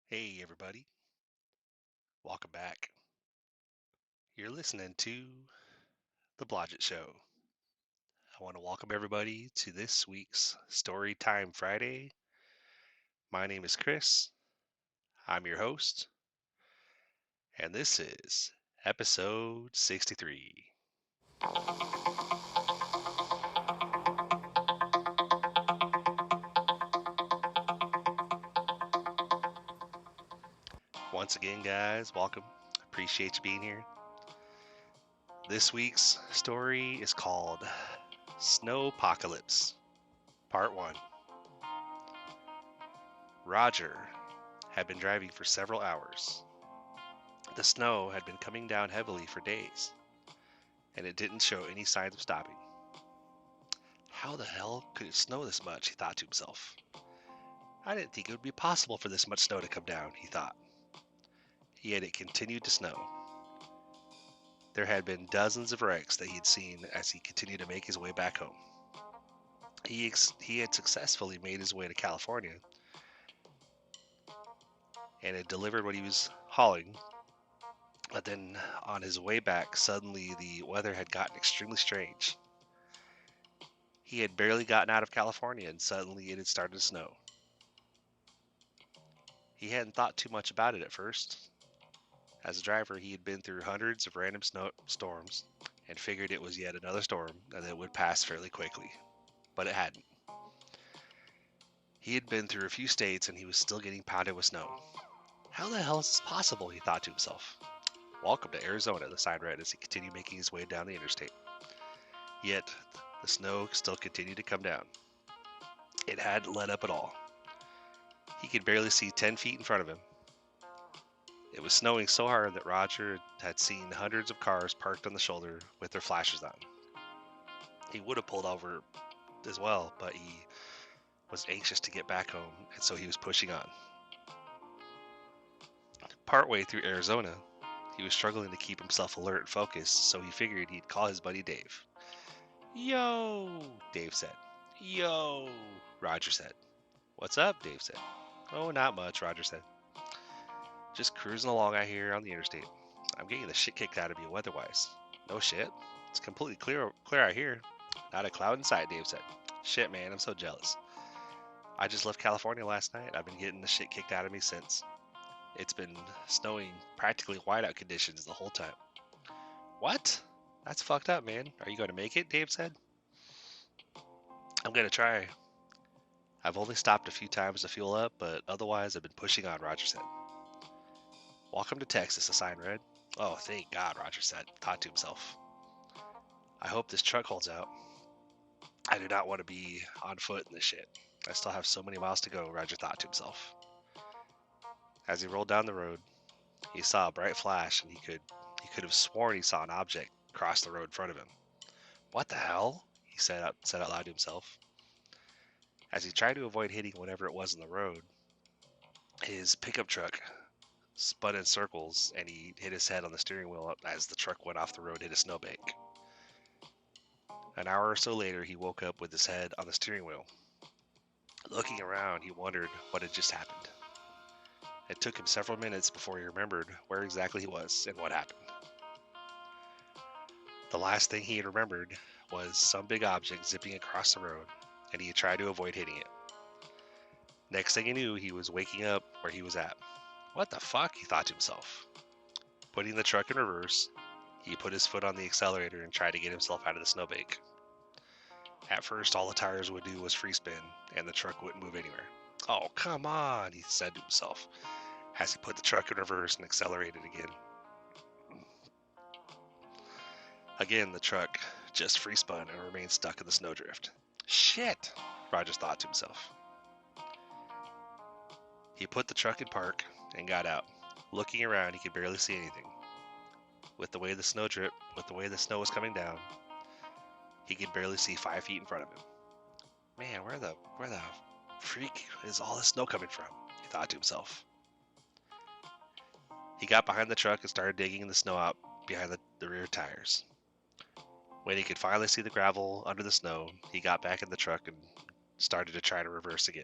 Hey, everybody. Welcome back. You're listening to The Blodgett Show. I want to welcome everybody to this week's Story Time Friday. My name is Chris. I'm your host, and this is episode 63. Once again, guys, welcome. Appreciate you being here. This week's story is called Snowpockalyps, Part 1. Roger had been driving for several hours. The snow had been coming down heavily for days, and it didn't show any signs of stopping. How the hell could it snow this much? He thought to himself. I didn't think it would be possible for this much snow to come down, he thought. Yet it continued to snow. There had been dozens of wrecks that he had seen as he continued to make his way back home. He had successfully made his way to California and had delivered what he was hauling. But then on his way back, suddenly the weather had gotten extremely strange. He had barely gotten out of California and suddenly it had started to snow. He hadn't thought too much about it at first. As a driver, he had been through hundreds of random storms and figured it was yet another storm and that it would pass fairly quickly. But it hadn't. He had been through a few states and he was still getting pounded with snow. How the hell is this possible? He thought to himself. Welcome to Arizona, the sign read as he continued making his way down the interstate. Yet, the snow still continued to come down. It hadn't let up at all. He could barely see 10 feet in front of him. It was snowing so hard that Roger had seen hundreds of cars parked on the shoulder with their flashers on. He would have pulled over as well, but he was anxious to get back home, and so he was pushing on. Partway through Arizona, he was struggling to keep himself alert and focused, so he figured he'd call his buddy Dave. Yo, Dave said. Yo, Roger said. What's up? Dave said. Oh, not much, Roger said. Just cruising along out here on the interstate. I'm getting the shit kicked out of me weather-wise. No shit. It's completely clear out here. Not a cloud in sight, Dave said. Shit, man, I'm so jealous. I just left California last night. I've been getting the shit kicked out of me since. It's been snowing practically whiteout conditions the whole time. What? That's fucked up, man. Are you going to make it? Dave said. I'm going to try. I've only stopped a few times to fuel up, but otherwise I've been pushing on, Roger said. Welcome to Texas, a sign read. Oh, thank God, Roger said, thought to himself. I hope this truck holds out. I do not want to be on foot in this shit. I still have so many miles to go, Roger thought to himself. As he rolled down the road, he saw a bright flash and he could have sworn he saw an object cross the road in front of him. What the hell? He said out loud to himself. As he tried to avoid hitting whatever it was in the road, his pickup truck spun in circles and he hit his head on the steering wheel as the truck went off the road and hit a snowbank. An hour or so later, he woke up with his head on the steering wheel. Looking around, he wondered what had just happened. It took him several minutes before he remembered where exactly he was and what happened. The last thing he had remembered was some big object zipping across the road, and he had tried to avoid hitting it. Next thing he knew, he was waking up where he was at. What the fuck? He thought to himself. Putting the truck in reverse, he put his foot on the accelerator and tried to get himself out of the snowbank. At first, all the tires would do was free spin, and the truck wouldn't move anywhere. Oh, come on, he said to himself, as he put the truck in reverse and accelerated again. Again, the truck just free spun and remained stuck in the snowdrift. Shit, Roger thought to himself. He put the truck in park and got out. Looking around, he could barely see anything. With the way the snow was coming down, he could barely see 5 feet in front of him. Man, where the freak is all this snow coming from? He thought to himself. He got behind the truck and started digging the snow out behind the rear tires. When he could finally see the gravel under the snow, he got back in the truck and started to try to reverse again.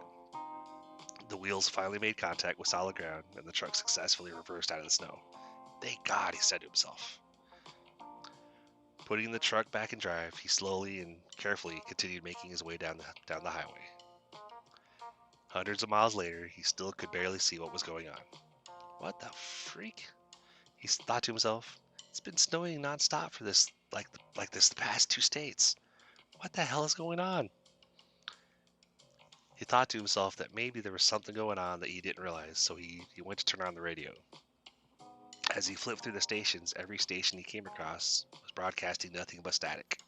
The wheels finally made contact with solid ground, and the truck successfully reversed out of the snow. Thank God, he said to himself. Putting the truck back in drive, he slowly and carefully continued making his way down the highway. Hundreds of miles later, he still could barely see what was going on. What the freak? He thought to himself. It's been snowing nonstop for this like this the past 2 states. What the hell is going on? He thought to himself that maybe there was something going on that he didn't realize, so he went to turn on the radio. As he flipped through the stations, every station he came across was broadcasting nothing but static.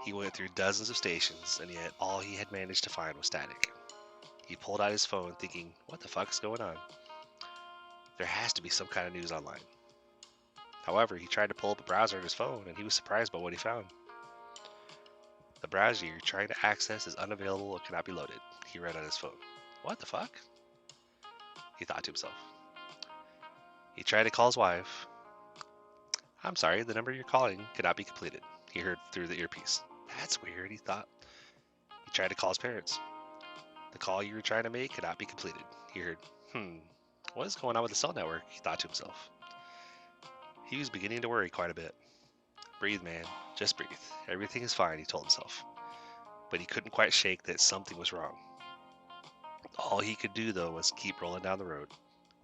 He went through dozens of stations, and yet all he had managed to find was static. He pulled out his phone thinking, what the fuck is going on? There has to be some kind of news online. However, he tried to pull up a browser on his phone, and he was surprised by what he found. The browser you're trying to access is unavailable or cannot be loaded, he read on his phone. What the fuck? He thought to himself. He tried to call his wife. I'm sorry, the number you're calling cannot be completed, he heard through the earpiece. That's weird, he thought. He tried to call his parents. The call you were trying to make cannot be completed, he heard. What is going on with the cell network? He thought to himself. He was beginning to worry quite a bit. Breathe, man. Just breathe. Everything is fine, he told himself. But he couldn't quite shake that something was wrong. All he could do, though, was keep rolling down the road.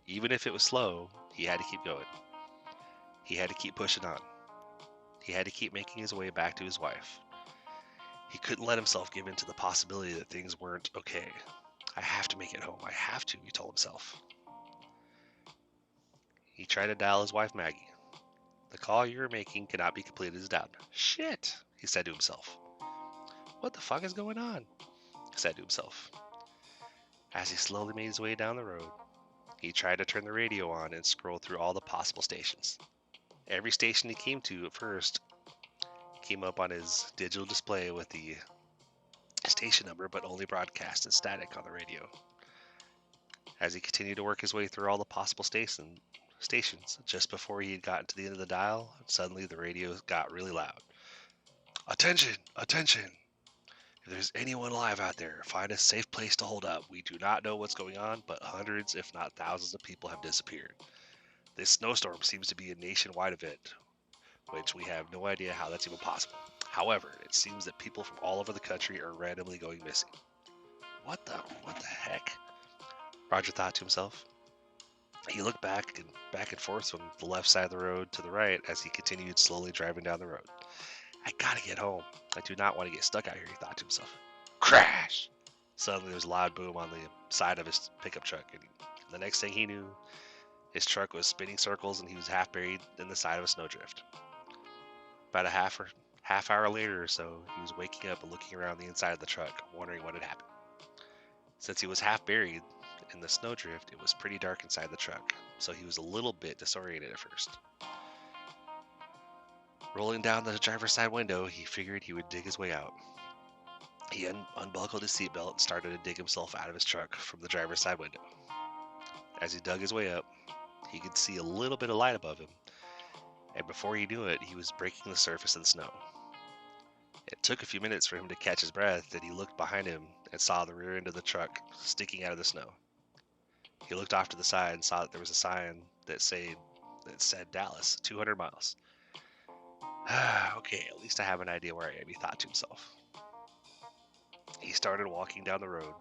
Even if it was slow, he had to keep going. He had to keep pushing on. He had to keep making his way back to his wife. He couldn't let himself give in to the possibility that things weren't okay. I have to make it home. I have to, he told himself. He tried to dial his wife, Maggie. The call you were making cannot be completed as down. Shit, he said to himself. What the fuck is going on? He said to himself. As he slowly made his way down the road, he tried to turn the radio on and scroll through all the possible stations. Every station he came to at first came up on his digital display with the station number, but only broadcast in static on the radio. As he continued to work his way through all the possible stations, just before he had gotten to the end of the dial, suddenly the radio got really loud. Attention! Attention! If there's anyone alive out there, find a safe place to hold up. We do not know what's going on, but hundreds, if not thousands of people have disappeared. This snowstorm seems to be a nationwide event, which we have no idea how that's even possible. However, it seems that people from all over the country are randomly going missing. What the heck? Roger thought to himself. He looked back and forth from the left side of the road to the right as he continued slowly driving down the road. I gotta get home. I do not want to get stuck out here, he thought to himself. Crash! Suddenly there was a loud boom on the side of his pickup truck, and the next thing he knew, his truck was spinning circles and he was half buried in the side of a snowdrift. About a half hour later or so, he was waking up and looking around the inside of the truck, wondering what had happened. Since he was half buried in the snowdrift, it was pretty dark inside the truck, so he was a little bit disoriented at first. Rolling down the driver's side window, he figured he would dig his way out. He unbuckled his seatbelt and started to dig himself out of his truck from the driver's side window. As he dug his way up, he could see a little bit of light above him, and before he knew it, he was breaking the surface of the snow. It took a few minutes for him to catch his breath, and he looked behind him and saw the rear end of the truck sticking out of the snow. He looked off to the side and saw that there was a sign that said Dallas, 200 miles. Okay, at least I have an idea where I am, he thought to himself. He started walking down the road.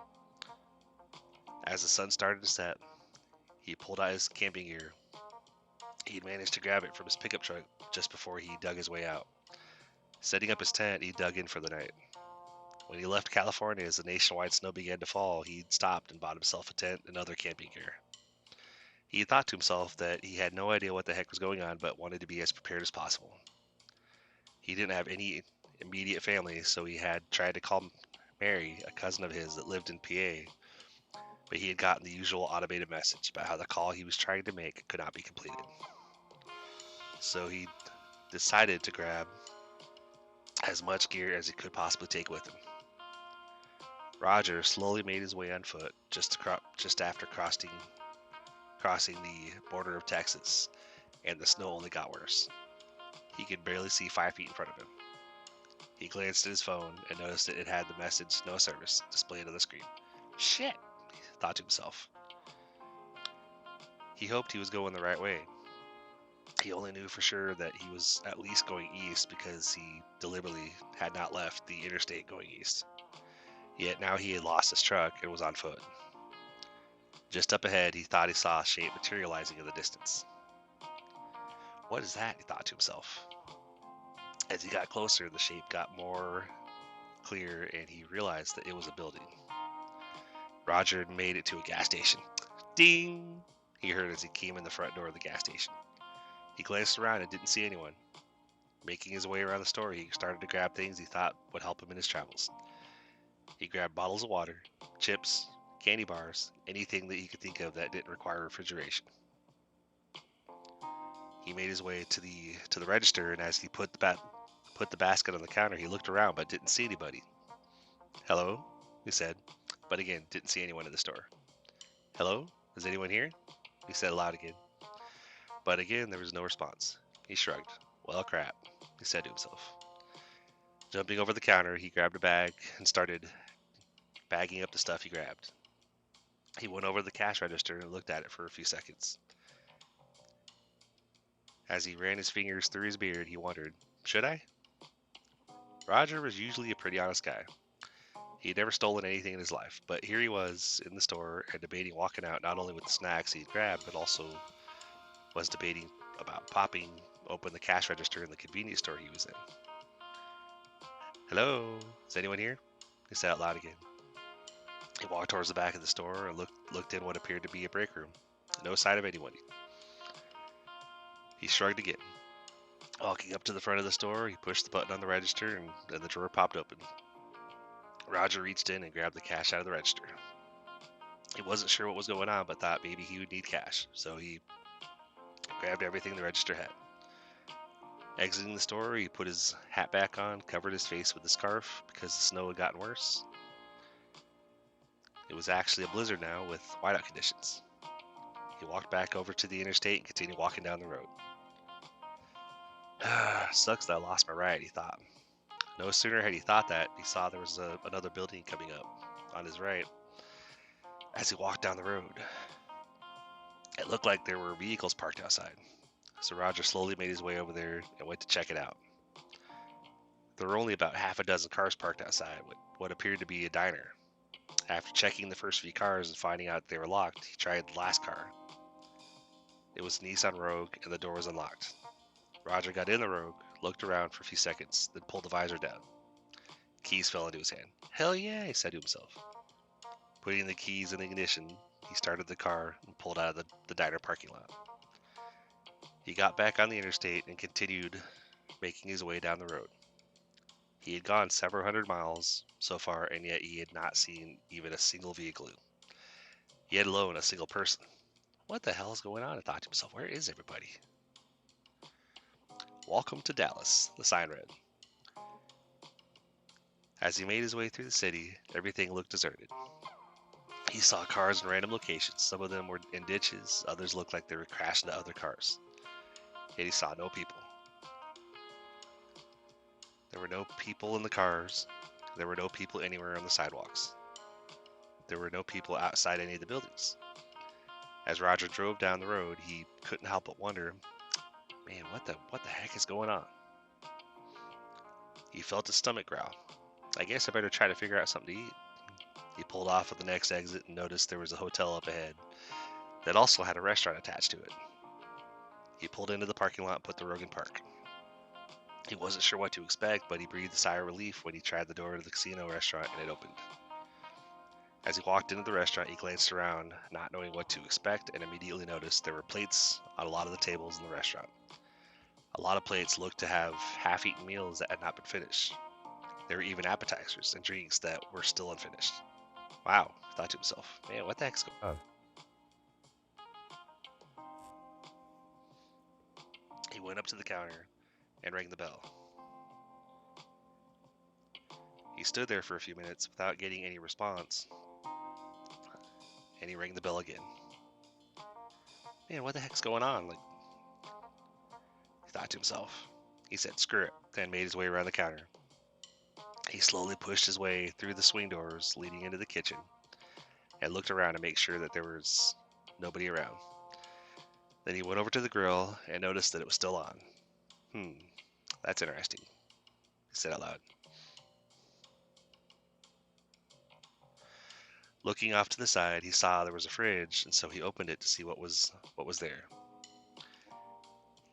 As the sun started to set, he pulled out his camping gear. He'd managed to grab it from his pickup truck just before he dug his way out. Setting up his tent, he dug in for the night. When he left California as the nationwide snow began to fall, he stopped and bought himself a tent and other camping gear. He thought to himself that he had no idea what the heck was going on, but wanted to be as prepared as possible. He didn't have any immediate family, so he had tried to call Mary, a cousin of his that lived in PA, but he had gotten the usual automated message about how the call he was trying to make could not be completed. So he decided to grab as much gear as he could possibly take with him. Roger slowly made his way on foot just after crossing the border of Texas, and the snow only got worse. He could barely see 5 feet in front of him. He glanced at his phone and noticed that it had the message "no service" displayed on the screen. Shit, he thought to himself. He hoped he was going the right way. He only knew for sure that he was at least going east because he deliberately had not left the interstate going east. Yet now he had lost his truck and was on foot. Just up ahead, he thought he saw a shape materializing in the distance. What is that? He thought to himself. As he got closer, the shape got more clear and he realized that it was a building. Roger had made it to a gas station. Ding! He heard as he came in the front door of the gas station. He glanced around and didn't see anyone. Making his way around the store, he started to grab things he thought would help him in his travels. He grabbed bottles of water, chips, candy bars, anything that he could think of that didn't require refrigeration. He made his way to the register, and as he put the basket on the counter, he looked around but didn't see anybody. Hello, he said, but again didn't see anyone in the store. Hello, is anyone here? He said aloud again. But again there was no response. He shrugged. Well, crap, he said to himself. Jumping over the counter, he grabbed a bag and started bagging up the stuff he grabbed. He went over to the cash register and looked at it for a few seconds. As he ran his fingers through his beard, he wondered, should I? Roger was usually a pretty honest guy. He had never stolen anything in his life, but here he was in the store and debating walking out not only with the snacks he'd grabbed, but also was debating about popping open the cash register in the convenience store he was in. Hello, is anyone here? He said out loud again. He walked towards the back of the store and looked in what appeared to be a break room. No sign of anyone. He shrugged again. Walking up to the front of the store, he pushed the button on the register and then the drawer popped open. Roger reached in and grabbed the cash out of the register. He wasn't sure what was going on, but thought maybe he would need cash, so he grabbed everything the register had. Exiting the store, he put his hat back on, covered his face with a scarf because the snow had gotten worse. It was actually a blizzard now with whiteout conditions. He walked back over to the interstate and continued walking down the road. Sucks that I lost my ride, he thought. No sooner had he thought that, he saw there was another building coming up on his right as he walked down the road. It looked like there were vehicles parked outside, so Roger slowly made his way over there and went to check it out. There were only about half a dozen cars parked outside what appeared to be a diner. After checking the first few cars and finding out they were locked, he tried the last car. It was a Nissan Rogue and the door was unlocked. Roger got in the Rogue, looked around for a few seconds, then pulled the visor down. Keys fell into his hand. Hell yeah, he said to himself. Putting the keys in the ignition, he started the car and pulled out of the diner parking lot. He got back on the interstate and continued making his way down the road. He had gone several hundred miles so far, and yet he had not seen even a single vehicle, yet alone a single person. What the hell is going on? I thought to himself, where is everybody? Welcome to Dallas, the sign read. As he made his way through the city, everything looked deserted. He saw cars in random locations. Some of them were in ditches, others looked like they were crashed into other cars. Yet he saw no people. There were no people in the cars. There were no people anywhere on the sidewalks. There were no people outside any of the buildings. As Roger drove down the road, he couldn't help but wonder, man, what the heck is going on? He felt his stomach growl. I guess I better try to figure out something to eat. He pulled off at the next exit and noticed there was a hotel up ahead that also had a restaurant attached to it. He pulled into the parking lot and put the Rogue in park. He wasn't sure what to expect, but he breathed a sigh of relief when he tried the door to the casino restaurant and it opened. As he walked into the restaurant, he glanced around, not knowing what to expect, and immediately noticed there were plates on a lot of the tables in the restaurant. A lot of plates looked to have half-eaten meals that had not been finished. There were even appetizers and drinks that were still unfinished. Wow, he thought to himself, man, what the heck's going on? He went up to the counter and rang the bell. He stood there for a few minutes without getting any response, and he rang the bell again. Man, what the heck's going on? He thought to himself. He said, screw it, then made his way around the counter. He slowly pushed his way through the swing doors leading into the kitchen. and looked around to make sure that there was nobody around. Then he went over to the grill and noticed that it was still on. That's interesting, he said out loud. Looking off to the side, he saw there was a fridge, and so he opened it to see what was there.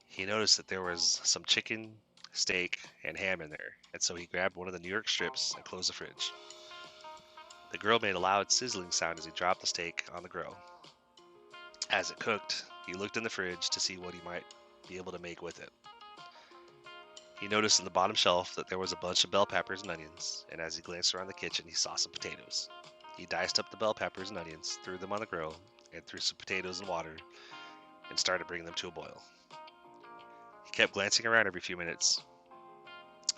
He noticed that there was some chicken, steak, and ham in there, and so he grabbed one of the New York strips and closed the fridge. The grill made a loud sizzling sound as he dropped the steak on the grill. As it cooked, he looked in the fridge to see what he might be able to make with it. He noticed on the bottom shelf that there was a bunch of bell peppers and onions, and as he glanced around the kitchen, he saw some potatoes. He diced up the bell peppers and onions, threw them on the grill, and threw some potatoes in water, and started bringing them to a boil. He kept glancing around every few minutes.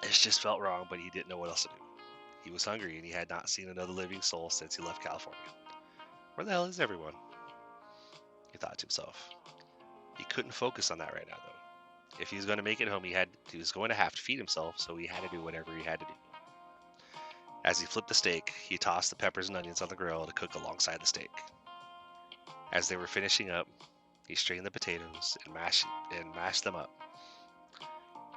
It just felt wrong, but he didn't know what else to do. He was hungry, and he had not seen another living soul since he left California. Where the hell is everyone? He thought to himself. He couldn't focus on that right now, though. If he was going to make it home, he was going to have to feed himself, so he had to do whatever he had to do. As he flipped the steak, he tossed the peppers and onions on the grill to cook alongside the steak. As they were finishing up, he strained the potatoes and mashed them up.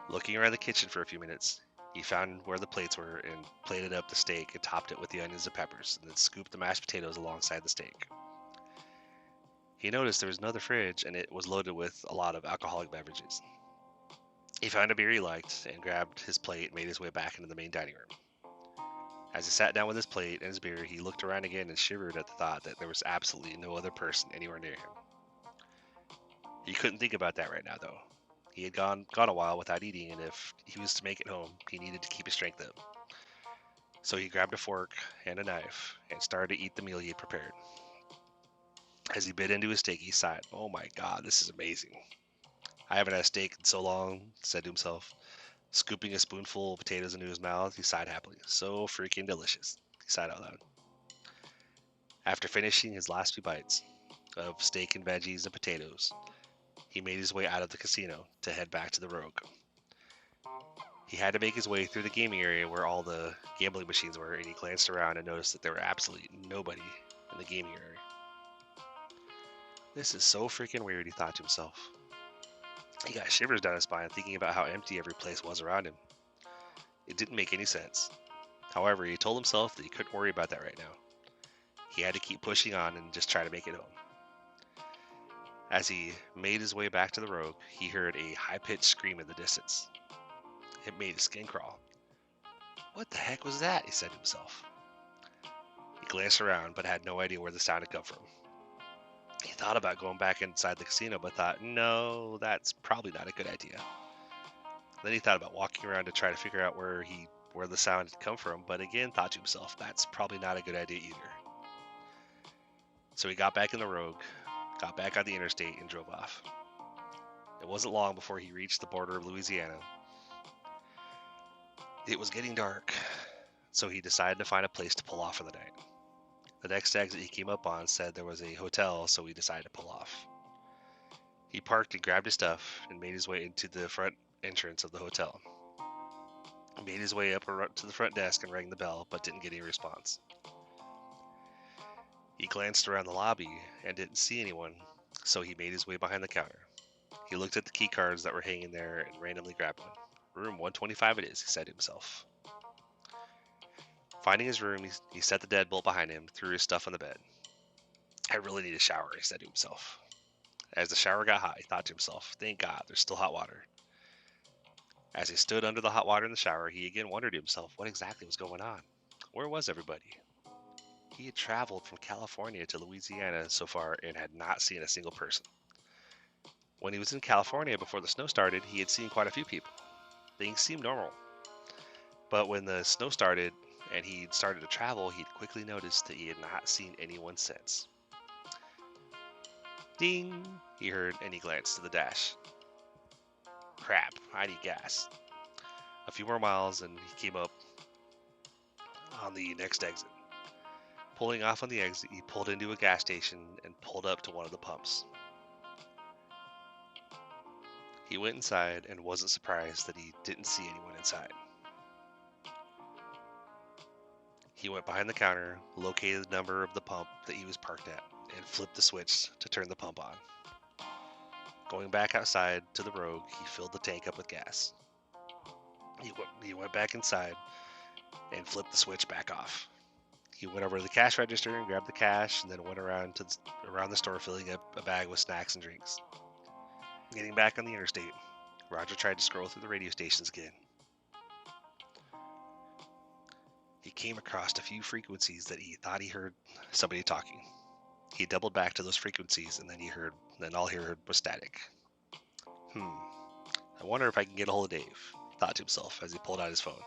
Looking around the kitchen for a few minutes, he found where the plates were and plated up the steak and topped it with the onions and peppers, and then scooped the mashed potatoes alongside the steak. He noticed there was another fridge, and it was loaded with a lot of alcoholic beverages. He found a beer he liked and grabbed his plate and made his way back into the main dining room. As he sat down with his plate and his beer, he looked around again and shivered at the thought that there was absolutely no other person anywhere near him. He couldn't think about that right now, though. He had gone a while without eating, and if he was to make it home, he needed to keep his strength up. So he grabbed a fork and a knife and started to eat the meal he had prepared. As he bit into his steak, he sighed. "Oh my God, this is amazing. I haven't had a steak in so long," he said to himself. Scooping a spoonful of potatoes into his mouth, he sighed happily. "So freaking delicious," he sighed out loud. After finishing his last few bites of steak and veggies and potatoes, he made his way out of the casino to head back to the Rogue. He had to make his way through the gaming area where all the gambling machines were, and he glanced around and noticed that there were absolutely nobody in the gaming area. This is so freaking weird, he thought to himself. He got shivers down his spine thinking about how empty every place was around him. It didn't make any sense. However, he told himself that he couldn't worry about that right now. He had to keep pushing on and just try to make it home. As he made his way back to the Rogue, he heard a high-pitched scream in the distance. It made his skin crawl. "What the heck was that?" he said to himself. He glanced around, but had no idea where the sound had come from. He thought about going back inside the casino, but thought, no, that's probably not a good idea. Then he thought about walking around to try to figure out where the sound had come from, but again thought to himself, that's probably not a good idea either. So he got back in the Rogue, got back on the interstate, and drove off. It wasn't long before he reached the border of Louisiana. It was getting dark, so he decided to find a place to pull off for the night. The next exit he came up on said there was a hotel, so he decided to pull off. He parked and grabbed his stuff and made his way into the front entrance of the hotel. He made his way up to the front desk and rang the bell, but didn't get any response. He glanced around the lobby and didn't see anyone, so he made his way behind the counter. He looked at the key cards that were hanging there and randomly grabbed one. "Room 125 it is," he said to himself. Finding his room, he set the deadbolt behind him, threw his stuff on the bed. "I really need a shower," he said to himself. As the shower got hot, he thought to himself, "Thank God, there's still hot water." As he stood under the hot water in the shower, he again wondered to himself what exactly was going on. Where was everybody? He had traveled from California to Louisiana so far and had not seen a single person. When he was in California before the snow started, he had seen quite a few people. Things seemed normal. But when the snow started and he started to travel, he'd quickly noticed that he had not seen anyone since. Ding! He heard, and he glanced to the dash. Crap, I need gas. A few more miles and he came up on the next exit. Pulling off on the exit, he pulled into a gas station and pulled up to one of the pumps. He went inside and wasn't surprised that he didn't see anyone inside. He went behind the counter, located the number of the pump that he was parked at, and flipped the switch to turn the pump on. Going back outside to the road, he filled the tank up with gas. He went back inside and flipped the switch back off. He went over to the cash register and grabbed the cash, and then went around the store filling up a bag with snacks and drinks. Getting back on the interstate, Roger tried to scroll through the radio stations again. He came across a few frequencies that he thought he heard somebody talking. He doubled back to those frequencies, and then all he heard was static. I wonder if I can get a hold of Dave, he thought to himself as he pulled out his phone.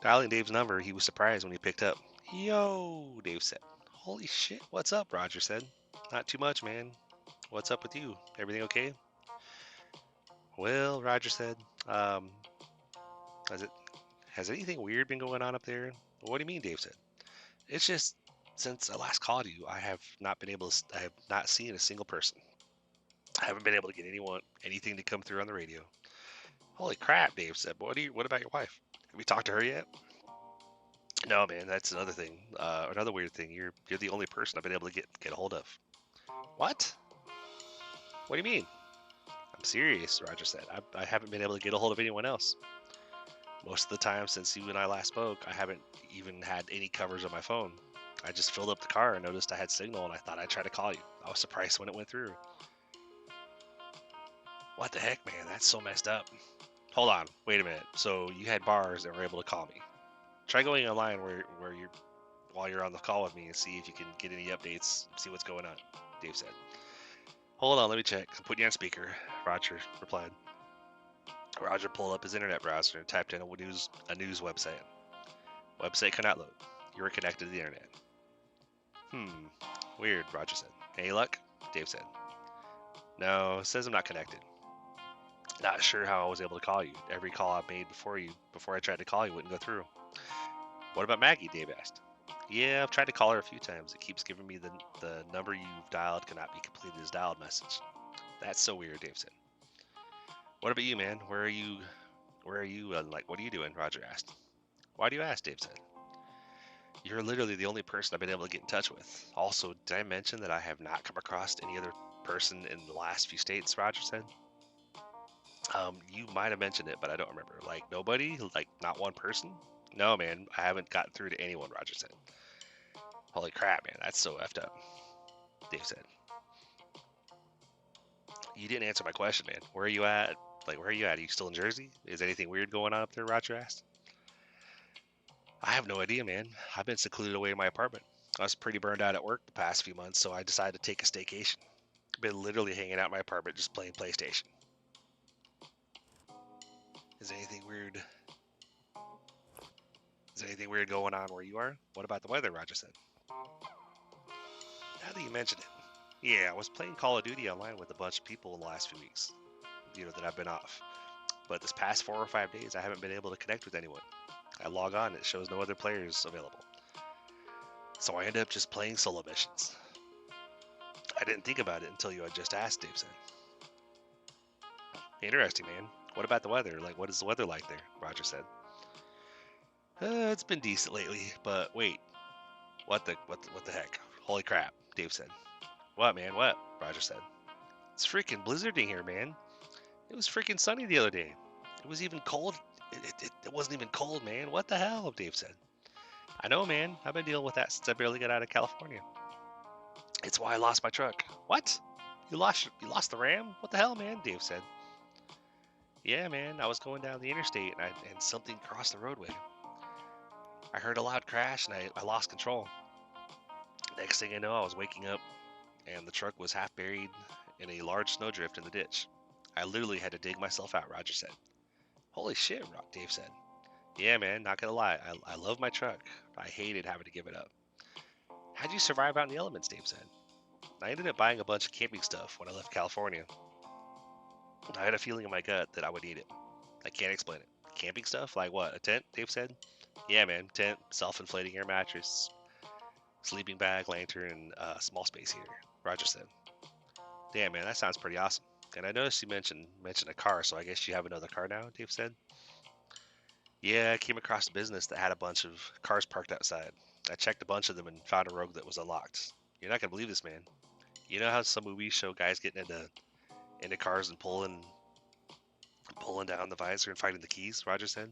Dialing Dave's number, he was surprised when he picked up. Yo, Dave said. Holy shit, what's up, Roger said. Not too much, man. What's up with you? Everything okay? Well, Roger said, has anything weird been going on up there? What do you mean, Dave said. It's just, since I last called you, I have not seen a single person. I haven't been able to get anything to come through on the radio. Holy crap, Dave said. What about your wife? Have you talked to her yet? No, man, that's another thing. Another weird thing. You're the only person I've been able to get a hold of. What? What do you mean? I'm serious, Roger said. I haven't been able to get a hold of anyone else. Most of the time since you and I last spoke, I haven't even had any coverage on my phone. I just filled up the car and noticed I had signal, and I thought I'd try to call you. I was surprised when it went through. What the heck, man? That's so messed up. Hold on. Wait a minute. So you had bars and were able to call me. Try going online while you're on the call with me and see if you can get any updates, see what's going on, Dave said. Hold on, let me check. I'm putting you on speaker, Roger replied. Roger pulled up his internet browser and typed in a news website. Website cannot load. You are connected to the internet. Weird, Roger said. Any luck? Dave said. No, it says I'm not connected. Not sure how I was able to call you. Every call I made before I tried to call you, wouldn't go through. What about Maggie? Dave asked. Yeah, I've tried to call her a few times. It keeps giving me the number you've dialed cannot be completed as dialed message. That's so weird, Dave said. What about you, man? Where are you? What are you doing? Roger asked. Why do you ask? Dave said. You're literally the only person I've been able to get in touch with. Also, did I mention that I have not come across any other person in the last few states? Roger said. You might have mentioned it, but I don't remember. Like nobody? Like not one person? No, man, I haven't gotten through to anyone, Roger said. Holy crap, man, that's so effed up, Dave said. You didn't answer my question, man. Where are you at? Where are you at? Are you still in Jersey? Is anything weird going on up there, Roger asked. I have no idea, man. I've been secluded away in my apartment. I was pretty burned out at work the past few months, so I decided to take a staycation. I've been literally hanging out in my apartment just playing PlayStation. Is anything weird? Is anything weird going on where you are? What about the weather? Roger said. Now that you mentioned it. Yeah, I was playing Call of Duty online with a bunch of people in the last few weeks, that I've been off. But this past 4 or 5 days, I haven't been able to connect with anyone. I log on, it shows no other players available. So I end up just playing solo missions. I didn't think about it until you had just asked, Dave said. Interesting, man. What about the weather? What is the weather like there? Roger said. It's been decent lately, but wait. What the heck? Holy crap, Dave said. What, man? What? Roger said. It's freaking blizzarding here, man. It was freaking sunny the other day. It was even cold. It wasn't even cold, man. What the hell? Dave said. I know, man. I've been dealing with that since I barely got out of California. It's why I lost my truck. What? You lost the Ram? What the hell, man? Dave said. Yeah, man. I was going down the interstate and something crossed the roadway. I heard a loud crash and I lost control. Next thing I know, I was waking up and the truck was half buried in a large snowdrift in the ditch. I literally had to dig myself out, Roger said. Holy shit, Dave said. Yeah, man, not gonna lie. I love my truck. I hated having to give it up. How'd you survive out in the elements, Dave said. I ended up buying a bunch of camping stuff when I left California. I had a feeling in my gut that I would need it. I can't explain it. Camping stuff? Like what? A tent? Dave said. Yeah, man. Tent, self-inflating air mattress, sleeping bag, lantern, and small space heater. Roger said. Damn, man, that sounds pretty awesome. And I noticed you mentioned a car, so I guess you have another car now, Dave said. Yeah, I came across a business that had a bunch of cars parked outside. I checked a bunch of them and found a road that was unlocked. You're not gonna believe this, man. You know how some movies show guys getting into cars and pulling down the visor and finding the keys? Roger said.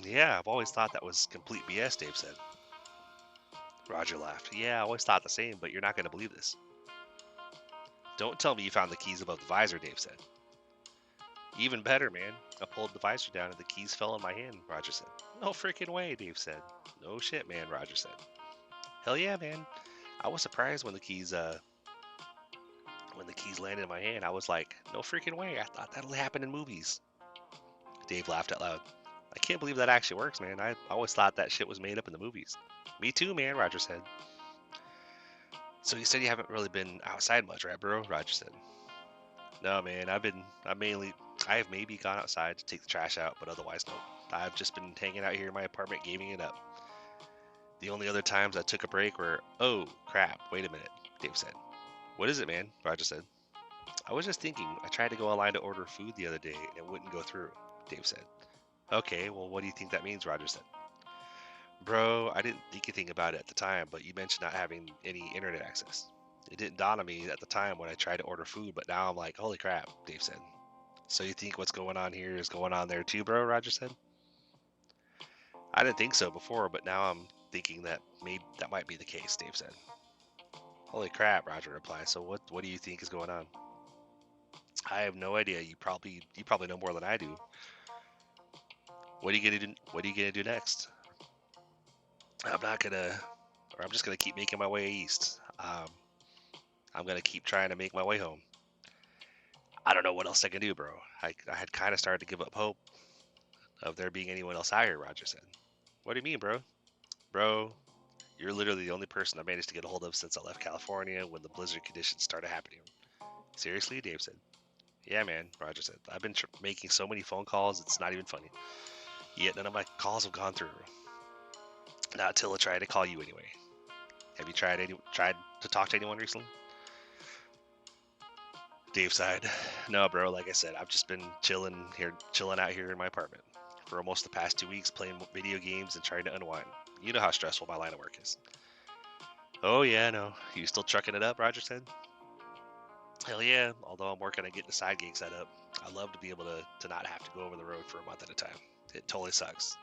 Yeah, I've always thought that was complete BS. Dave said. Roger laughed. Yeah, I always thought the same, but you're not gonna believe this. Don't tell me you found the keys above the visor. Dave said. Even better, man. I pulled the visor down and the keys fell in my hand. Roger said. No freaking way. Dave said. No shit, man. Roger said. Hell yeah, man. I was surprised when the keys landed in my hand. I was like, no freaking way. I thought that'll happen in movies. Dave laughed out loud. I can't believe that actually works, man. I always thought that shit was made up in the movies. Me too, man, Roger said. So you said you haven't really been outside much, right, bro? Roger said. No, man. I have maybe gone outside to take the trash out, but otherwise, no. I've just been hanging out here in my apartment, gaming it up. The only other times I took a break were, oh, crap, wait a minute, Dave said. What is it, man? Roger said. I was just thinking, I tried to go online to order food the other day and it wouldn't go through, Dave said. Okay, well, what do you think that means? Roger said. Bro, I didn't think anything about it at the time, but you mentioned not having any internet access. It didn't dawn on me at the time when I tried to order food, but now I'm like, holy crap, Dave said. So you think what's going on here is going on there too, bro? Roger said. I didn't think so before, but now I'm thinking that maybe that might be the case, Dave said. Holy crap, Roger replied. So what do you think is going on? I have no idea. You probably know more than I do. What are you gonna do next? I'm not gonna I'm just gonna keep making my way east. I'm gonna keep trying to make my way home. I don't know what else I can do, bro. I had kind of started to give up hope of there being anyone else out here, Roger said. What do you mean, bro? Bro, you're literally the only person I managed to get a hold of since I left California when the blizzard conditions started happening. Seriously? Dave said. Yeah, man, Roger said. I've been making so many phone calls, it's not even funny. Yet none of my calls have gone through. Not until I tried to call you anyway. Have you tried to talk to anyone recently? Dave sighed. No, bro. Like I said, I've just been chilling out here in my apartment for almost the past 2 weeks, playing video games and trying to unwind. You know how stressful my line of work is. Oh yeah, no. You still trucking it up? Roger said. Hell yeah. Although I'm working on getting a side gig set up, I love to be able to not have to go over the road for a month at a time. It totally sucks.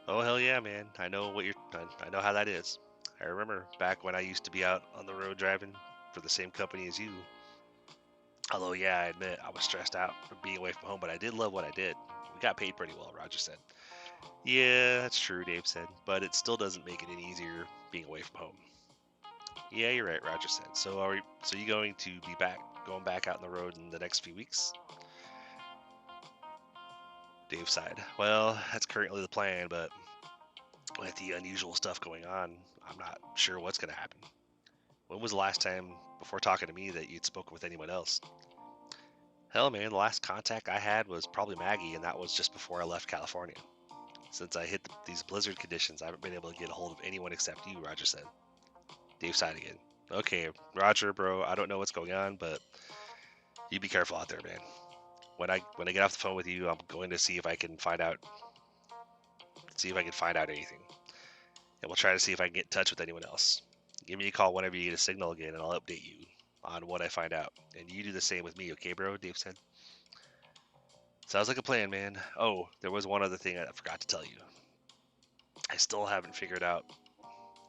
Oh hell yeah, man. I know how that is. I remember back when I used to be out on the road driving for the same company as you. Although yeah, I admit I was stressed out from being away from home, but I did love what I did. We got paid pretty well, Roger said. Yeah, that's true, Dave said, but it still doesn't make it any easier being away from home. Yeah, you're right, Roger said. So you going to be going back out on the road in the next few weeks? Dave sighed. Well, that's currently the plan, but with the unusual stuff going on, I'm not sure what's going to happen. When was the last time before talking to me that you'd spoken with anyone else? Hell, man, the last contact I had was probably Maggie, and that was just before I left California. Since I hit these blizzard conditions, I haven't been able to get a hold of anyone except you, Roger said. Dave sighed again. Okay, Roger, bro, I don't know what's going on, but you be careful out there, man. When I get off the phone with you, I'm going to see if I can find out anything, and we'll try to see if I can get in touch with anyone else. Give me a call whenever you get a signal again, and I'll update you on what I find out. And you do the same with me, okay, bro? Dave said. Sounds like a plan, man. Oh, there was one other thing I forgot to tell you. I still haven't figured out,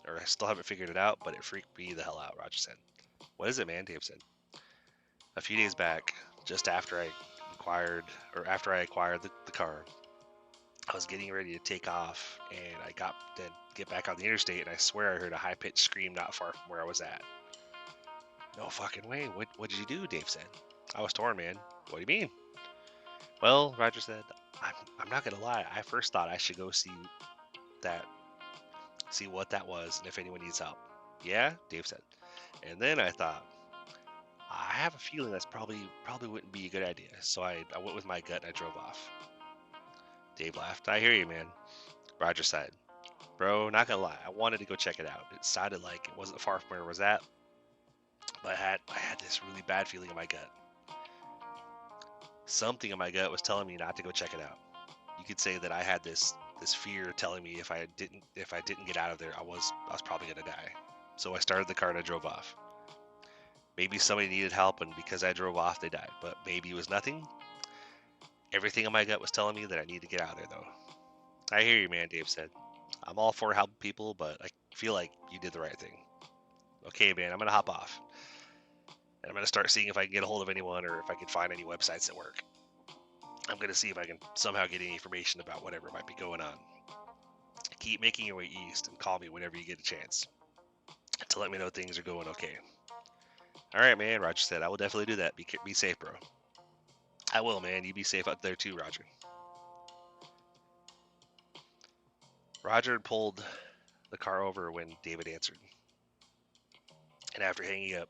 I still haven't figured it out, but it freaked me the hell out, Roger said. What is it, man? Dave said. A few days back, just after I acquired the car, I was getting ready to take off, and I got to get back on the interstate, and I swear I heard a high-pitched scream not far from where I was at. No fucking way. What did you do? Dave said. I was torn, man. What do you mean? Well, Roger said, I'm not gonna lie. I first thought I should go that see what that was and if anyone needs help. Yeah, Dave said. And then I thought, I have a feeling that's probably wouldn't be a good idea. So I went with my gut and I drove off. Dave laughed. I hear you, man. Roger sighed. Bro, not gonna lie, I wanted to go check it out. It sounded like it wasn't far from where I was at, but I had this really bad feeling in my gut. Something in my gut was telling me not to go check it out. you could say that I had this fear telling me if I didn't get out of there, I was probably gonna die. So I started the car and I drove off. Maybe somebody needed help, and because I drove off, they died. But maybe it was nothing. Everything in my gut was telling me that I need to get out of there, though. I hear you, man, Dave said. I'm all for helping people, but I feel like you did the right thing. Okay, man, I'm going to hop off. And I'm going to start seeing if I can get a hold of anyone or if I can find any websites that work. I'm going to see if I can somehow get any information about whatever might be going on. Keep making your way east and call me whenever you get a chance to let me know things are going okay. All right, man, Roger said. I will definitely do that. Be safe, bro. I will, man. You be safe out there too, Roger. Roger had pulled the car over when David answered. And after hanging up,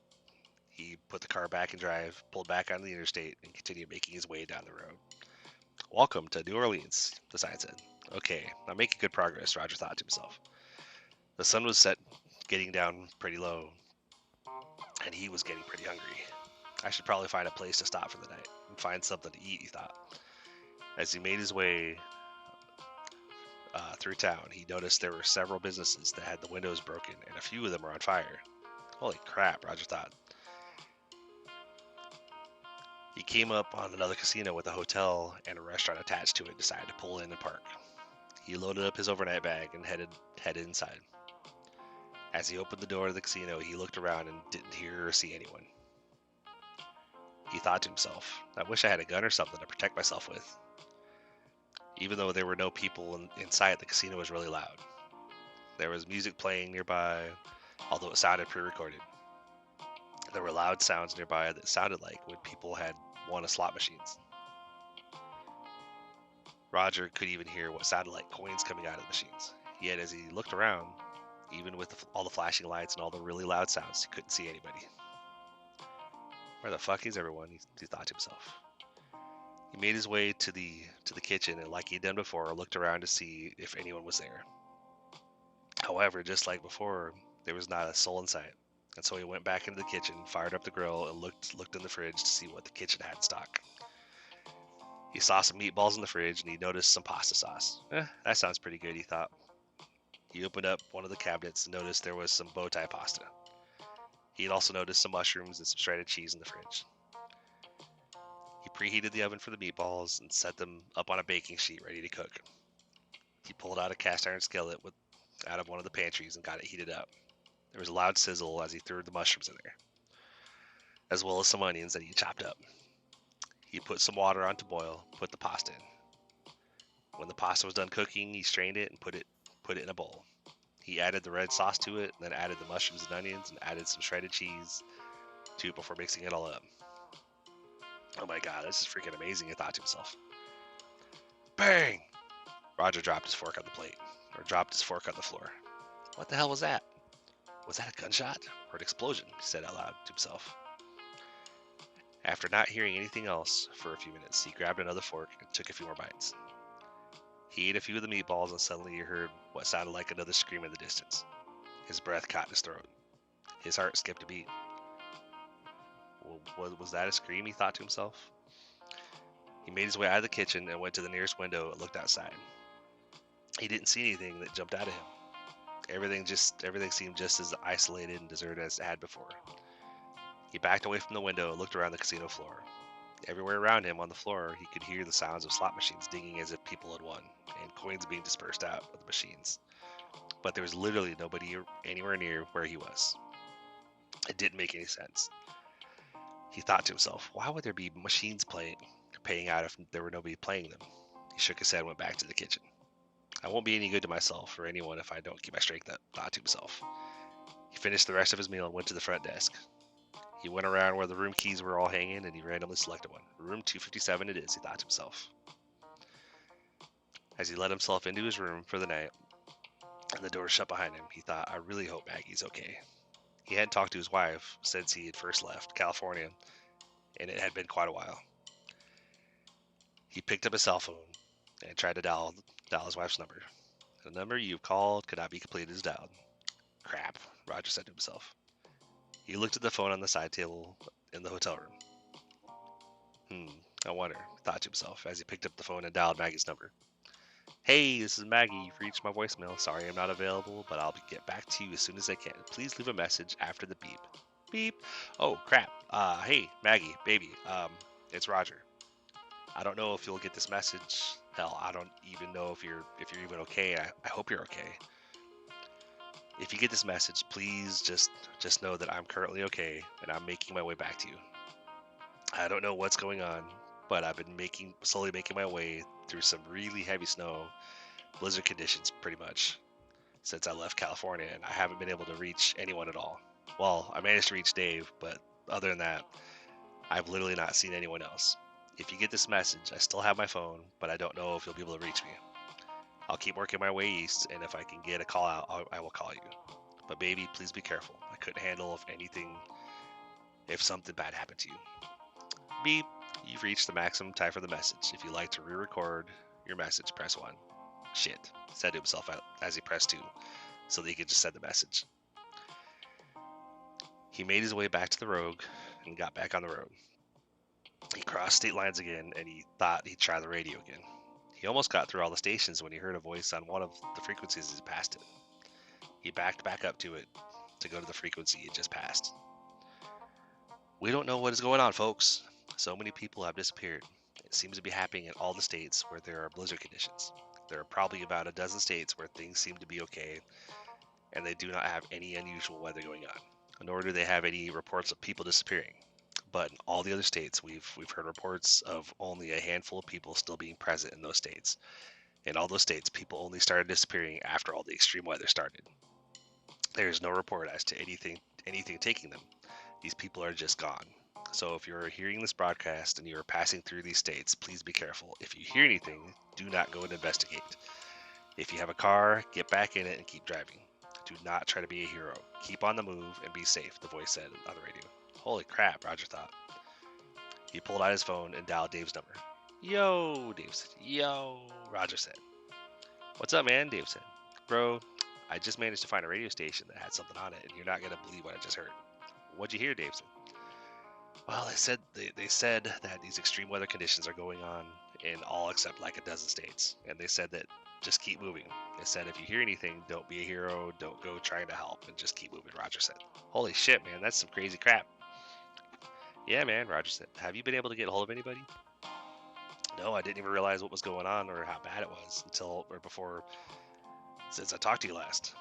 he put the car back in drive, pulled back onto the interstate, and continued making his way down the road. Welcome to New Orleans, the sign said. Okay, I'm making good progress, Roger thought to himself. The sun was set, getting down pretty low, and he was getting pretty hungry. I should probably find a place to stop for the night and find something to eat, he thought. As he made his way through town, he noticed there were several businesses that had the windows broken, and a few of them were on fire. Holy crap, Roger thought. He came up on another casino with a hotel and a restaurant attached to it and decided to pull in and park. He loaded up his overnight bag and headed inside. As he opened the door of the casino, he looked around and didn't hear or see anyone. He thought to himself, I wish I had a gun or something to protect myself with. Even though there were no people in sight, the casino was really loud. There was music playing nearby, although it sounded pre-recorded. There were loud sounds nearby that sounded like when people had won a slot machines. Roger could even hear what sounded like coins coming out of the machines. Yet as he looked around, even with all the flashing lights and all the really loud sounds, he couldn't see anybody. Where the fuck is everyone? He thought to himself. He made his way to the kitchen and, like he'd done before, looked around to see if anyone was there. However, just like before, there was not a soul in sight. And so he went back into the kitchen, fired up the grill, and looked in the fridge to see what the kitchen had in stock. He saw some meatballs in the fridge, and he noticed some pasta sauce. That sounds pretty good, he thought. He opened up one of the cabinets and noticed there was some bow tie pasta. He had also noticed some mushrooms and some shredded cheese in the fridge. He preheated the oven for the meatballs and set them up on a baking sheet ready to cook. He pulled out a cast iron skillet out of one of the pantries and got it heated up. There was a loud sizzle as he threw the mushrooms in there, as well as some onions that he chopped up. He put some water on to boil, put the pasta in. When the pasta was done cooking, he strained it and put it in a bowl. He added the red sauce to it, and then added the mushrooms and onions, and added some shredded cheese to it before mixing it all up. Oh my god, this is freaking amazing, he thought to himself. Bang! Roger dropped his fork on the floor. What the hell was that? Was that a gunshot or an explosion? He said out loud to himself. After not hearing anything else for a few minutes, he grabbed another fork and took a few more bites. He ate a few of the meatballs and suddenly he heard what sounded like another scream in the distance. His breath caught in his throat. His heart skipped a beat. Was that a scream, he thought to himself? He made his way out of the kitchen and went to the nearest window and looked outside. He didn't see anything that jumped out at him. Everything seemed just as isolated and deserted as it had before. He backed away from the window and looked around the casino floor. Everywhere around him on the floor, he could hear the sounds of slot machines dinging as if people had won, and coins being dispersed out of the machines. But there was literally nobody anywhere near where he was. It didn't make any sense. He thought to himself, why would there be machines paying out if there were nobody playing them? He shook his head and went back to the kitchen. I won't be any good to myself or anyone if I don't keep my strength up, thought to himself. He finished the rest of his meal and went to the front desk. He went around where the room keys were all hanging and he randomly selected one. Room 257 it is, he thought to himself. As he let himself into his room for the night and the door shut behind him, he thought, I really hope Maggie's okay. He hadn't talked to his wife since he had first left California, and it had been quite a while. He picked up his cell phone and tried to dial his wife's number. The number you've called could not be completed as dialed. Crap, Roger said to himself. He looked at the phone on the side table in the hotel room. I wonder, thought to himself as he picked up the phone and dialed Maggie's number. Hey, this is Maggie. You've reached my voicemail. Sorry I'm not available, but I'll get back to you as soon as I can. Please leave a message after the beep. Beep. Oh, crap. Hey, Maggie, baby. It's Roger. I don't know if you'll get this message. Hell, I don't even know if you're even okay. I hope you're okay. If you get this message, please just know that I'm currently okay and I'm making my way back to you. I don't know what's going on, but I've been slowly making my way through some really heavy snow, blizzard conditions pretty much since I left California, and I haven't been able to reach anyone at all. Well, I managed to reach Dave, but other than that, I've literally not seen anyone else. If you get this message, I still have my phone, but I don't know if you'll be able to reach me. I'll keep working my way east, and if I can get a call out, I will call you. But baby, please be careful. I couldn't handle if something bad happened to you. Beep. You've reached the maximum time for the message. If you'd like to re-record your message, press 1. Shit, said to himself as he pressed 2, so that he could just send the message. He made his way back to the Rogue and got back on the road. He crossed state lines again, and he thought he'd try the radio again. He almost got through all the stations when he heard a voice on one of the frequencies as he passed it. He backed back up to it to go to the frequency he just passed. We don't know what is going on, folks. So many people have disappeared. It seems to be happening in all the states where there are blizzard conditions. There are probably about a dozen states where things seem to be okay, and they do not have any unusual weather going on, nor do they have any reports of people disappearing. But in all the other states, we've heard reports of only a handful of people still being present in those states. In all those states, people only started disappearing after all the extreme weather started. There is no report as to anything taking them. These people are just gone. So if you're hearing this broadcast and you're passing through these states, please be careful. If you hear anything, do not go and investigate. If you have a car, get back in it and keep driving. Do not try to be a hero. Keep on the move and be safe, the voice said on the radio. Holy crap, Roger thought. He pulled out his phone and dialed Dave's number. Yo, Dave said. Yo, Roger said. What's up, man? Dave said. Bro, I just managed to find a radio station that had something on it, and you're not going to believe what I just heard. What'd you hear, Dave said? Well, they said that these extreme weather conditions are going on in all except like a dozen states, and they said that just keep moving. They said if you hear anything, don't be a hero, don't go trying to help, and just keep moving. Roger said. Holy shit, man, that's some crazy crap. Yeah, man, Roger said. Have you been able to get a hold of anybody? No, I didn't even realize what was going on or how bad it was since I talked to you last.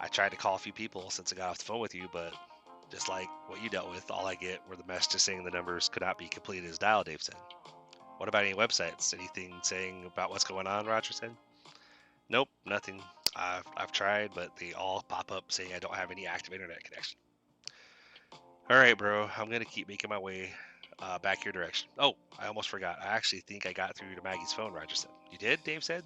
I tried to call a few people since I got off the phone with you, but just like what you dealt with, all I get were the messages saying the numbers could not be completed as dialed, Dave said. What about any websites? Anything saying about what's going on, Roger said. Nope, nothing. I've tried, but they all pop up saying I don't have any active internet connection. All right, bro, I'm going to keep making my way back your direction. Oh, I almost forgot. I actually think I got through to Maggie's phone, Roger said. You did, Dave said.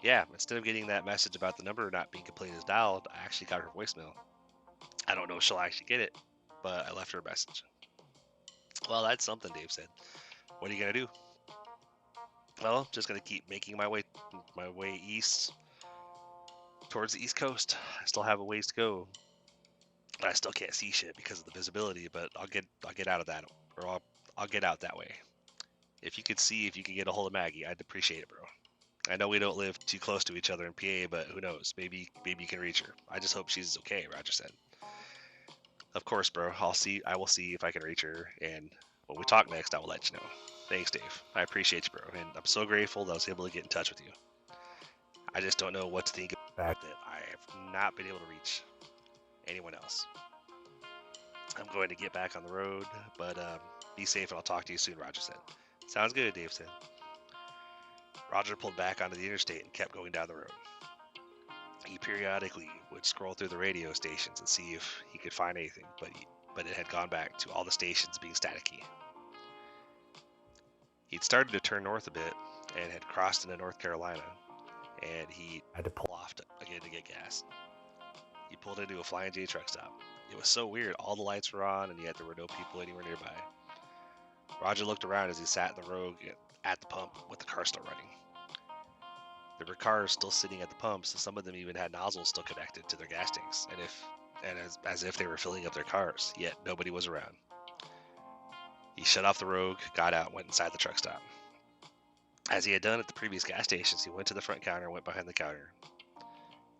Yeah, instead of getting that message about the number not being completed as dialed, I actually got her voicemail. I don't know if she'll actually get it, but I left her a message. Well, that's something, Dave said. What are you going to do? Well, just going to keep making my way east towards the East Coast. I still have a ways to go. I still can't see shit because of the visibility, but I'll get out of that, or I'll get out that way. If you could get a hold of Maggie, I'd appreciate it, bro. I know we don't live too close to each other in PA, but who knows? Maybe you can reach her. I just hope she's okay, Roger said. Of course, bro. I will see if I can reach her, and when we talk next, I will let you know. Thanks, Dave. I appreciate you, bro, and I'm so grateful that I was able to get in touch with you. I just don't know what to think of the fact that I have not been able to reach anyone else. I'm going to get back on the road, but be safe and I'll talk to you soon, Roger said. Sounds good, Dave said. Roger pulled back onto the interstate and kept going down the road. He periodically would scroll through the radio stations and see if he could find anything, but it had gone back to all the stations being staticky. He'd started to turn north a bit and had crossed into North Carolina, and he had to pull off again to get gas. He pulled into a Flying J truck stop. It was so weird. All the lights were on, and yet there were no people anywhere nearby. Roger looked around as he sat in the Rogue at the pump with the car still running. There were cars still sitting at the pumps, and some of them even had nozzles still connected to their gas tanks, as if they were filling up their cars, yet nobody was around. He shut off the Rogue, got out, and went inside the truck stop. As he had done at the previous gas stations, he went to the front counter and went behind the counter.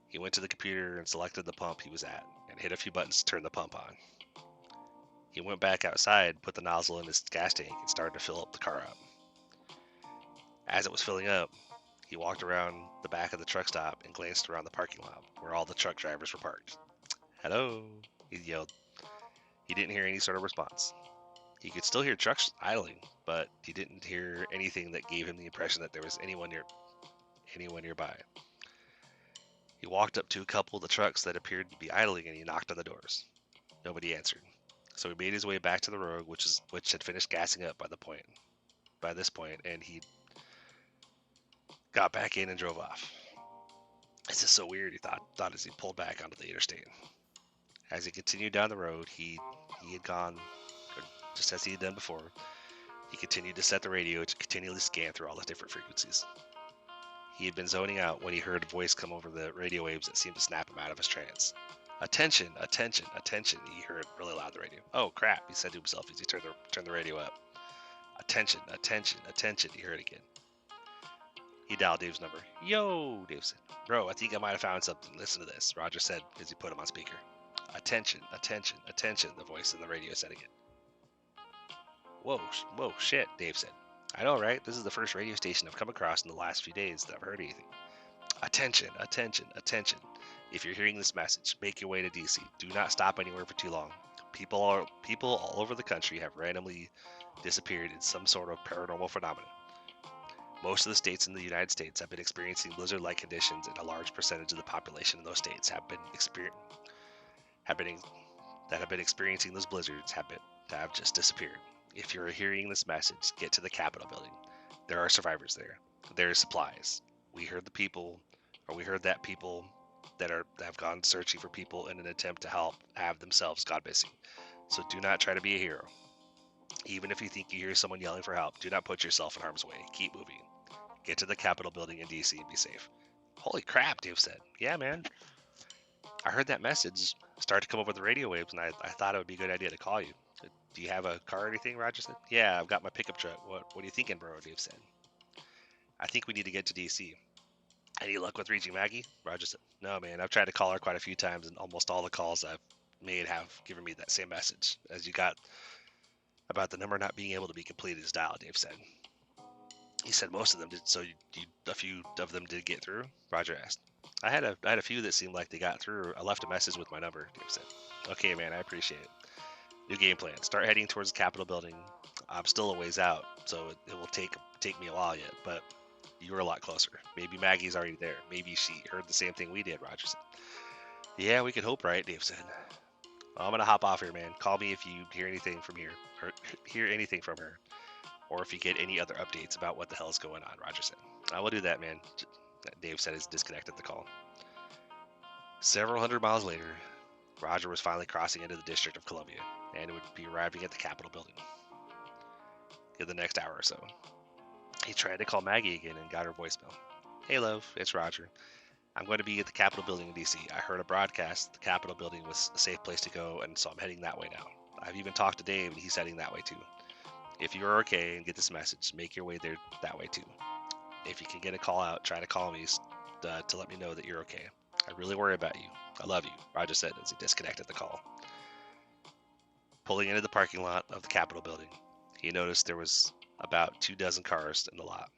He went to the computer and selected the pump he was at and hit a few buttons to turn the pump on. He went back outside, put the nozzle in his gas tank, and started to fill up the car up. As it was filling up, he walked around the back of the truck stop and glanced around the parking lot where all the truck drivers were parked. "Hello," he yelled. He didn't hear any sort of response. He could still hear trucks idling, but he didn't hear anything that gave him the impression that there was anyone nearby. He walked up to a couple of the trucks that appeared to be idling and he knocked on the doors. Nobody answered. So he made his way back to the road, which had finished gassing up by this point, and he got back in and drove off. This is so weird, he thought as he pulled back onto the interstate. As he continued down the road, he had gone, just as he had done before, he continued to set the radio to continually scan through all the different frequencies. He had been zoning out when he heard a voice come over the radio waves that seemed to snap him out of his trance. "Attention, attention, attention," he heard really loud on the radio. "Oh crap," he said to himself as he turned the radio up. "Attention, attention, attention," he heard again. He dialed Dave's number. "Yo," Dave said. "Bro, I think I might have found something. Listen to this," Roger said as he put him on speaker. "Attention, attention, attention," the voice in the radio said again. Whoa, shit," Dave said. "I know, right? This is the first radio station I've come across in the last few days that I've heard anything. Attention, attention, attention. If you're hearing this message, make your way to DC. Do not stop anywhere for too long. People all over the country have randomly disappeared in some sort of paranormal phenomenon. Most of the states in the United States have been experiencing blizzard-like conditions, and a large percentage of the population in those states have been experiencing those blizzards have just disappeared. If you're hearing this message, get to the Capitol building. There are survivors there. There are supplies. We heard that people that have gone searching for people in an attempt to help have themselves gone missing. So do not try to be a hero. Even if you think you hear someone yelling for help, do not put yourself in harm's way. Keep moving. Get to the Capitol building in DC and be safe." "Holy crap," Dave said. "Yeah, man. I heard that message start to come over the radio waves, and I thought it would be a good idea to call you. Do you have a car or anything?" Roger said. "Yeah, I've got my pickup truck. What are you thinking, bro?" Dave said. "I think we need to get to DC. "Any luck with reaching Maggie?" Roger said. "No, man. I've tried to call her quite a few times, and almost all the calls I've made have given me that same message as you got about the number not being able to be completed as dialed," Dave said. He said most of them did, so a few of them did get through? Roger asked. I had a few that seemed like they got through. I left a message with my number," Dave said. "Okay, man, I appreciate it. New game plan. Start heading towards the Capitol building. I'm still a ways out, so it will take me a while yet, but you were a lot closer. Maybe Maggie's already there. Maybe she heard the same thing we did," Roger said. "Yeah, we could hope, right?" Dave said. "Well, I'm going to hop off here, man. Call me if you hear anything from here, or hear anything from her, or if you get any other updates about what the hell is going on," Roger said. "I will do that, man," Dave said as he disconnected the call. Several hundred miles later, Roger was finally crossing into the District of Columbia, and would be arriving at the Capitol building in the next hour or so. He tried to call Maggie again and got her voicemail. "Hey, love, it's Roger. I'm going to be at the Capitol building in DC. I heard a broadcast the Capitol building was a safe place to go, and so I'm heading that way now. I've even talked to Dave, and he's heading that way too. If you're okay and get this message, make your way there that way too. If you can get a call out, try to call me to let me know that you're okay. I really worry about you. I love you," Roger said as he disconnected the call. Pulling into the parking lot of the Capitol building, he noticed there was about 24 cars in the lot.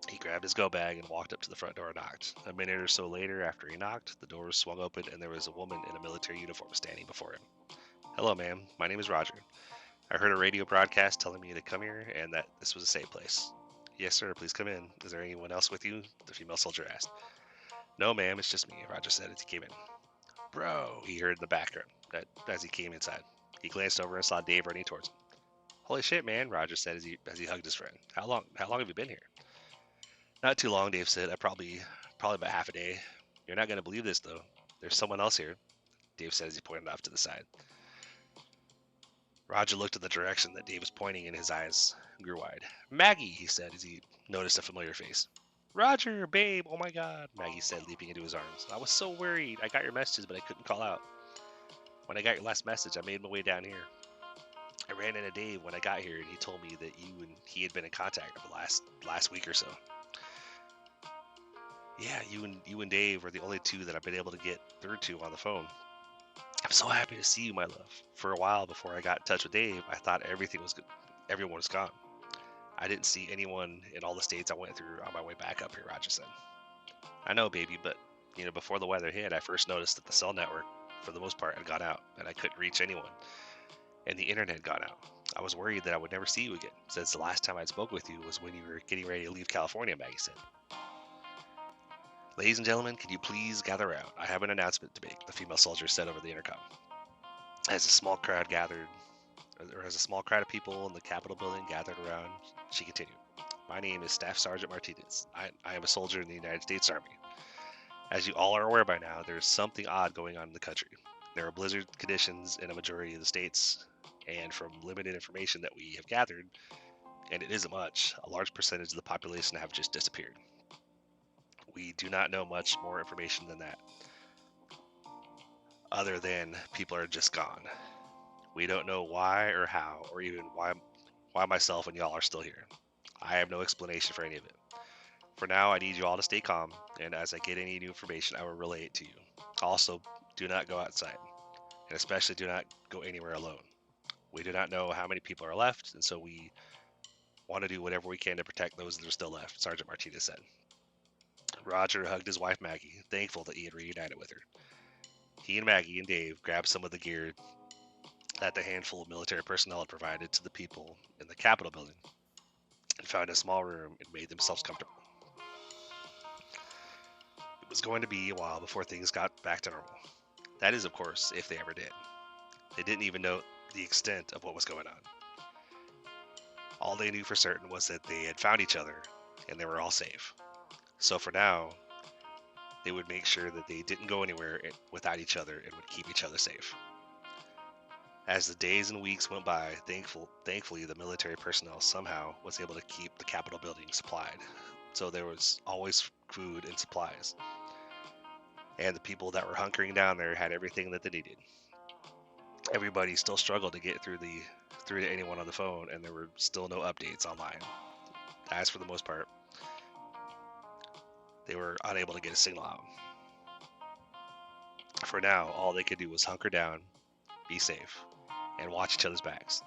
He grabbed his go bag and walked up to the front door and knocked. A minute or so later, after he knocked, the door was swung open and there was a woman in a military uniform standing before him. "Hello, ma'am. My name is Roger. I heard a radio broadcast telling me to come here and that this was a safe place." "Yes, sir. Please come in. Is there anyone else with you?" the female soldier asked. "No, ma'am. It's just me," Roger said as he came in. "Bro," he heard in the background as he came inside. He glanced over and saw Dave running towards him. "Holy shit, man," Roger said as he hugged his friend. How long have you been here?" "Not too long," Dave said. Probably about half a day. You're not going to believe this, though. There's someone else here," Dave said as he pointed off to the side. Roger looked at the direction that Dave was pointing and his eyes grew wide. "Maggie," he said as he noticed a familiar face. "Roger, babe, oh my god," Maggie said, leaping into his arms. "I was so worried. I got your messages, but I couldn't call out. When I got your last message, I made my way down here." I ran into Dave when I got here, and he told me that you and he had been in contact over the last week or so. Yeah, you and Dave were the only two that I've been able to get through to on the phone. I'm so happy to see you, my love. For a while before I got in touch with Dave, I thought everything was good. Everyone was gone. I didn't see anyone in all the states I went through on my way back up here, Roger said. I know, baby, but before the weather hit, I first noticed that the cell network, for the most part, had gone out, and I couldn't reach anyone, and the internet had gone out. I was worried that I would never see you again, since the last time I spoke with you was when you were getting ready to leave California, Maggie said. Ladies and gentlemen, could you please gather around? I have an announcement to make, the female soldier said over the intercom. As a small crowd of people in the Capitol building gathered around, she continued. My name is Staff Sergeant Martinez. I am a soldier in the United States Army. As you all are aware by now, there is something odd going on in the country. There are blizzard conditions in a majority of the states, and from limited information that we have gathered, and it isn't much, a large percentage of the population have just disappeared. We do not know much more information than that, other than people are just gone. We don't know why or how, or even why myself and y'all are still here. I have no explanation for any of it. For now, I need you all to stay calm, and as I get any new information, I will relay it to you. Also, do not go outside, and especially do not go anywhere alone. We do not know how many people are left, and so we want to do whatever we can to protect those that are still left, Sergeant Martinez said. Roger hugged his wife Maggie, thankful that he had reunited with her. He and Maggie and Dave grabbed some of the gear that the handful of military personnel had provided to the people in the Capitol building and found a small room and made themselves comfortable. It was going to be a while before things got back to normal. That is, of course, if they ever did. They didn't even know the extent of what was going on. All they knew for certain was that they had found each other and they were all safe. So for now, they would make sure that they didn't go anywhere without each other and would keep each other safe. As the days and weeks went by, thankfully the military personnel somehow was able to keep the Capitol building supplied. So there was always food and supplies. And the people that were hunkering down there had everything that they needed. Everybody still struggled to get through to anyone on the phone, and there were still no updates online. As for the most part, they were unable to get a signal out. For now, all they could do was hunker down, be safe, and watch each other's backs.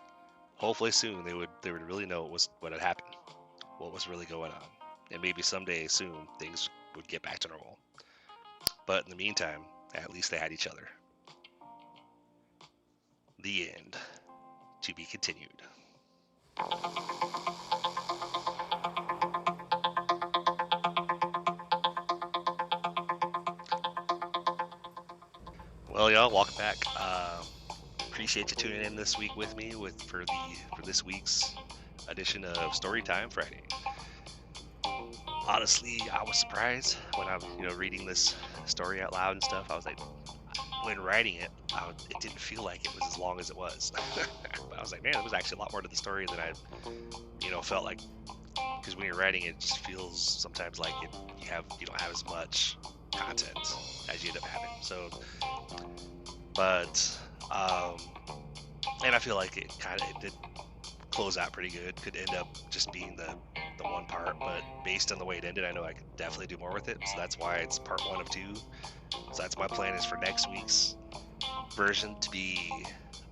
Hopefully soon they would really know what had happened, what was really going on, and maybe someday soon things would get back to normal. But in the meantime, at least they had each other. The end. To be continued. Well, y'all, welcome back. Appreciate you tuning in this week with me for this week's edition of Storytime Friday. Honestly, I was surprised when I was reading this story out loud and stuff. I was like, when writing it, it didn't feel like it was as long as it was. But I was like, man, there was actually a lot more to the story than I felt like. Because when you're writing it just feels sometimes like you don't have as much content as you end up having. So, but and I feel like it did close out pretty good. Could end up just being the one part, but based on the way it ended, I know I could definitely do more with it. So that's why it's part 1 of 2. So that's my plan, is for next week's version to be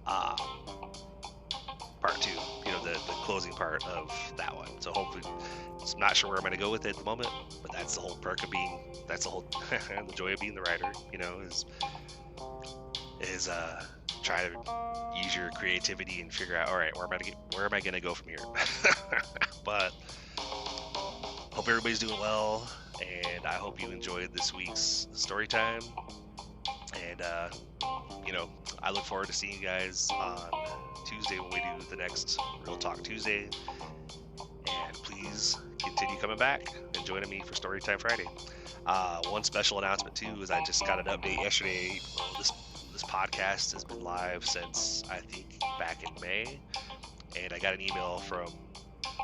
part 2, the closing part of that one. So hopefully, I'm not sure where I'm going to go with it at the moment, but that's the whole perk of that's the whole the joy of being the writer, is try to use your creativity and figure out, all right, where am I going to go from here? But hope everybody's doing well, and I hope you enjoyed this week's story time. And I look forward to seeing you guys on Tuesday when we do the next Real Talk Tuesday. And please continue coming back and joining me for Storytime Friday. One special announcement too is I just got an update yesterday. This podcast has been live since I think back in May, and I got an email from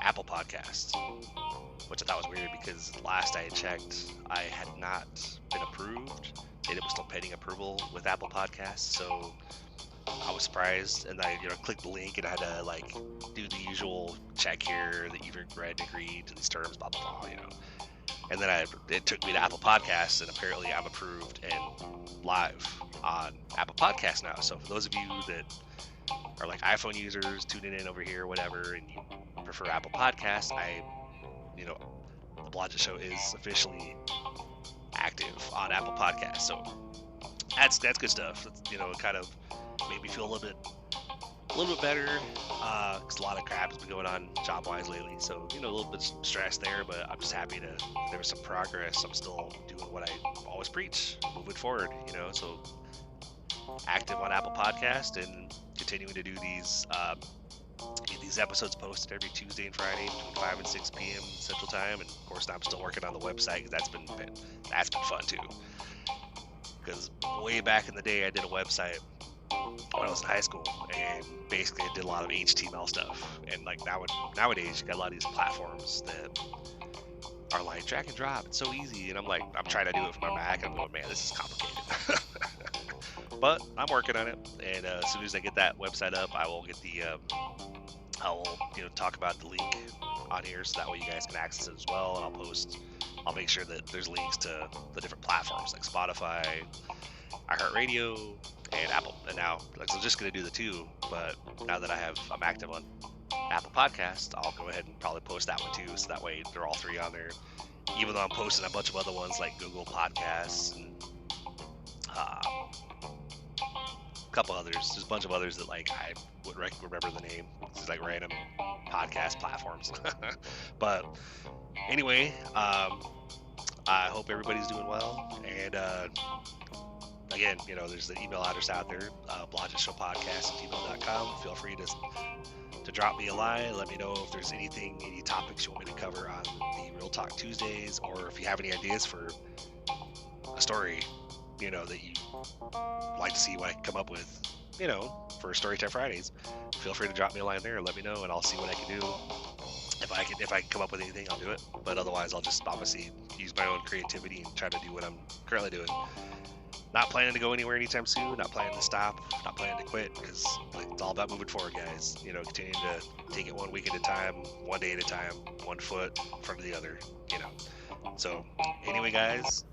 Apple Podcasts, which I thought was weird because last I had checked, I had not been approved, and it was still pending approval with Apple Podcasts. So I was surprised, and I clicked the link, and I had to like do the usual check here that you've read and agreed to these terms, blah blah blah, And then it took me to Apple Podcasts, and apparently I'm approved and live on Apple Podcasts now. So for those of you that are like iPhone users tuning in over here, whatever, and you prefer Apple Podcasts, the Blodgett Show is officially active on Apple Podcasts. So that's good stuff. That's, it kind of made me feel a little bit better, because a lot of crap has been going on job-wise lately. So a little bit stressed there, but I'm just happy there was some progress. I'm still doing what I always preach, moving forward. So active on Apple Podcast and continuing to do these episodes posted every Tuesday and Friday between 5 and 6 p.m. Central Time. And of course, I'm still working on the website, because that's been fun too. Because way back in the day, I did a website when I was in high school, and basically I did a lot of HTML stuff. And like nowadays, you got a lot of these platforms that are like drag and drop. It's so easy, and I'm trying to do it from my Mac, and I'm going, man, this is complicated. But I'm working on it, and as soon as I get that website up, I will get I will talk about the link on here, so that way you guys can access it as well. And I'll make sure that there's links to the different platforms like Spotify, iHeartRadio, and Apple. And now, I was just going to do the two, but now that I'm active on Apple Podcast, I'll go ahead and probably post that one too, so that way they're all three on there. Even though I'm posting a bunch of other ones like Google Podcasts and a couple others. There's a bunch of others that like I would remember the name. It's like random podcast platforms. But anyway, I hope everybody's doing well. And again, there's the email address out there, blodgettshowpodcast@gmail.com. Feel free to drop me a line. Let me know if there's any topics you want me to cover on the Real Talk Tuesdays, or if you have any ideas for a story, that you like to see what I can come up with, for Storytime Fridays. Feel free to drop me a line there. Let me know, and I'll see what I can do. If I can come up with anything, I'll do it. But otherwise, I'll just obviously use my own creativity and try to do what I'm currently doing. Not planning to go anywhere anytime soon. Not planning to stop. Not planning to quit, because it's all about moving forward, guys. Continuing to take it one week at a time, one day at a time, one foot in front of the other. So anyway, guys,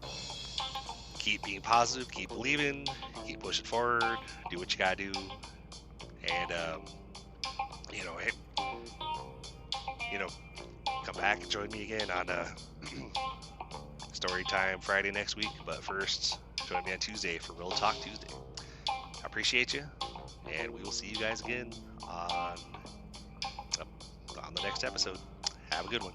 keep being positive, keep believing, keep pushing forward, do what you gotta do, and hey, come back and join me again on Storytime Friday next week. But first, join me on Tuesday for Real Talk Tuesday. I appreciate you, and we will see you guys again on the next episode. Have a good one.